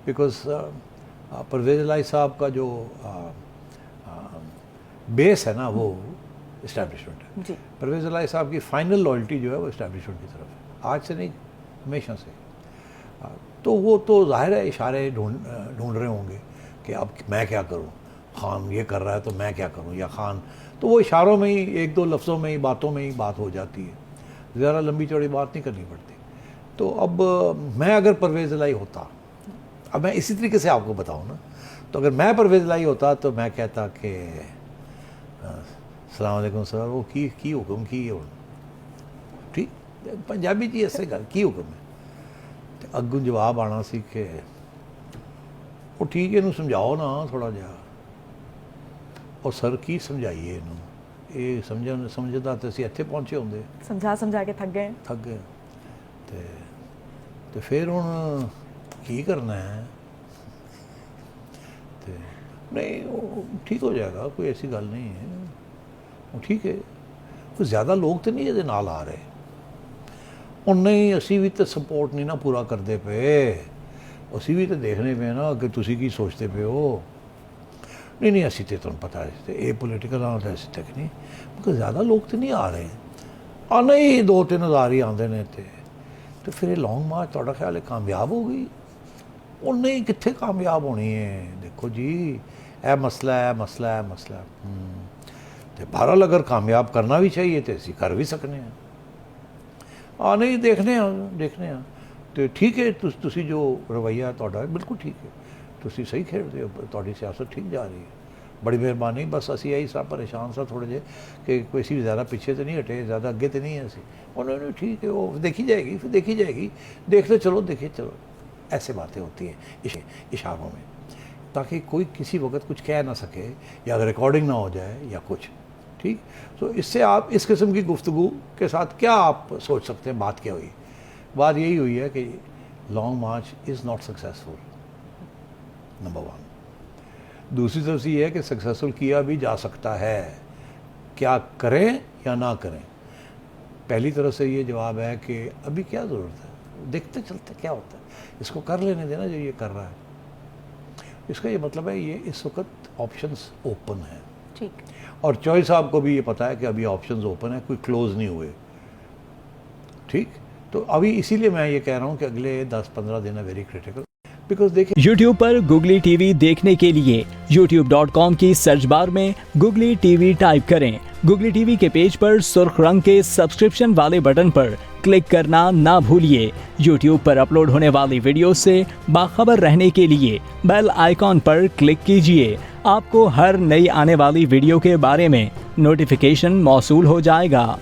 Because Parvez इलाही साहब का जो बेस है ना वो इस्टेब्लिशमेंट है। जी। परवेज़ इलाही साहब की फाइनल लॉयल्टी जो है वो इस्टेब्लिशमेंट की तरफ है, आज से नहीं, हमेशा से। तो वो तो ज़ाहिर है इशारे ढूंढ रहे होंगे कि अब मैं क्या करूं, खान ये कर रहा है तो मैं क्या करूं, या खान, तो वो इशारों में ही, एक दो लफ्ज़ों में ही, बातों में ही बात हो जाती है, ज़रा लंबी चौड़ी बात नहीं करनी पड़ती। तो अब मैं अगर परवेज़ इलाही होता, अब मैं इसी तरीके से आपको बताऊं ना, तो अगर मैं परवेज़ इलाही होता तो मैं कहता कि अस्सलाम वालेकुम सर, वो की हुक्म की हो, ठीक पंजाबी जी ऐसे गल की हुक्म है, ਤੇ ਅੱਗੋਂ ਜਵਾਬ ਆਣਾ ਸੀ ਕਿ ਉਹ ਠੀਕ ਇਹਨੂੰ ਸਮਝਾਓ ਨਾ ਥੋੜਾ ਜਿਹਾ। ਉਹ ਸਰ ਕੀ ਸਮਝਾਈਏ ਇਹਨੂੰ, ਇਹ ਸਮਝਦਾ ਤੇ ਅਸੀਂ ਇੱਥੇ ਪਹੁੰਚੇ ਹੁੰਦੇ, ਸਮਝਾ ਕੇ ਥੱਕ ਗਏ ਤੇ ਫਿਰ ਹੁਣ ਕੀ ਕਰਨਾ ਹੈ। ਤੇ ਨਹੀਂ ਉਹ ਠੀਕ ਹੋ ਜਾਏਗਾ, ਕੋਈ ਐਸੀ ਗੱਲ ਨਹੀਂ ਹੈ, ਉਹ ਠੀਕ ਹੈ। ਕੋਈ ਜ਼ਿਆਦਾ ਲੋਕ ਤੇ ਨਹੀਂ ਇਹਦੇ ਨਾਲ ਆ ਰਹੇ, ਉਹ ਨਹੀਂ ਅਸੀਂ ਵੀ ਤਾਂ ਸਪੋਰਟ ਨਹੀਂ ਨਾ ਪੂਰਾ ਕਰਦੇ ਪਏ, ਅਸੀਂ ਵੀ ਤਾਂ ਦੇਖਣੇ ਪਏ ਨਾ ਕਿ ਤੁਸੀਂ ਕੀ ਸੋਚਦੇ ਪਏ ਹੋ। ਨਹੀਂ ਅਸੀਂ ਤੇ ਤੁਹਾਨੂੰ ਪਤਾ ਹੈ ਤੇ ਇਹ ਪੋਲੀਟੀਕਲ ਨਾਲ ਤਾਂ ਅਸੀਂ ਤੱਕ ਨਹੀਂ, ਕਿਉਂਕਿ ਜ਼ਿਆਦਾ ਲੋਕ ਤੇ ਨਹੀਂ ਆ ਰਹੇ, ਆ ਨਹੀਂ 2-3 ਹਜ਼ਾਰ ਹੀ ਆਉਂਦੇ ਨੇ। ਤੇ ਫਿਰ ਇਹ ਲੌਂਗ ਮਾਰਚ ਤੁਹਾਡਾ ਖਿਆਲ ਹੈ ਕਾਮਯਾਬ ਹੋ ਗਈ? ਉਹ ਨਹੀਂ, ਕਿੱਥੇ ਕਾਮਯਾਬ ਹੋਣੀ ਹੈ। ਦੇਖੋ ਜੀ ਇਹ ਮਸਲਾ ਹੈ। ਤੇ ਬਹਰਹਾਲ ਅਗਰ ਕਾਮਯਾਬ ਕਰਨਾ ਵੀ ਚਾਹੀਏ ਤੇ ਅਸੀਂ ਕਰ ਵੀ ਸਕਨੇ ਹਾਂ। ਨਹੀਂ ਦੇਖਨੇ ਆ ਤੇ ਠੀਕ ਹੈ, ਤੁਸੀਂ ਜੋ ਰਵੱਈਆ ਤੁਹਾਡਾ ਬਿਲਕੁਲ ਠੀਕ ਹੈ, ਤੁਸੀਂ ਸਹੀ ਖੇਡਦੇ ਹੋ, ਤੁਹਾਡੀ ਸਿਆਸਤ ਠੀਕ ਜਾ ਰਹੀ ਹੈ, ਬੜੀ ਮਿਹਰਬਾਨੀ। ਬਸ ਅਸੀਂ ਇਹੀ ਸਭ ਪਰੇਸ਼ਾਨ ਸਾਂ ਥੋੜ੍ਹੇ ਜਿਹੇ ਕਿ ਕੋਈ ਅਸੀਂ ਜ਼ਿਆਦਾ ਪਿੱਛੇ ਤੇ ਨਹੀਂ ਹਟੇ, ਜ਼ਿਆਦਾ ਅੱਗੇ ਤੇ ਨਹੀਂ ਅਸੀਂ। ਉਹਨਾਂ ਨੂੰ ਠੀਕ है, वो देखी जाएगी, देखते चलो, ऐसे बातें होती हैं इशारों में, ताकि कोई किसी वक्त कुछ कह ना सके या रिकॉर्डिंग ना हो जाए या कुछ, ठीक। तो इससे आप इस किस्म की गुफ्तगू के साथ क्या आप सोच सकते हैं, बात क्या हुई? बात यही हुई है कि long March is not successful, number 1। दूसरी तरफ से ये है कि सक्सेसफुल किया भी जा सकता है, क्या करें या ना करें। पहली तरफ से ये जवाब है कि अभी क्या ज़रूरत है, देखते चलते क्या होता है, इसको कर लेने देना जो ये कर रहा है। इसका ये मतलब है ये इस वक्त ऑप्शंस ओपन हैं, ठीक। और चॉइस आपको भी ये पता है कि अभी ऑप्शंस ओपन है, कोई क्लोज नहीं हुए, ठीक। तो अभी इसीलिए मैं ये कह रहा हूँ कि अगले 10-15 दिन है वेरी क्रिटिकल, बिकॉज देखिए YouTube पर Googly TV देखने के लिए youtube.com की सर्च बार में Googly TV टाइप करें। Googly TV के पेज पर सुर्ख रंग के सब्सक्रिप्शन वाले बटन पर क्लिक करना ना भूलिए। YouTube पर अपलोड होने वाली वीडियो से बाखबर रहने के लिए बेल आइकॉन पर क्लिक कीजिए। आपको हर नई आने वाली वीडियो के बारे में नोटिफिकेशन मौसूल हो जाएगा।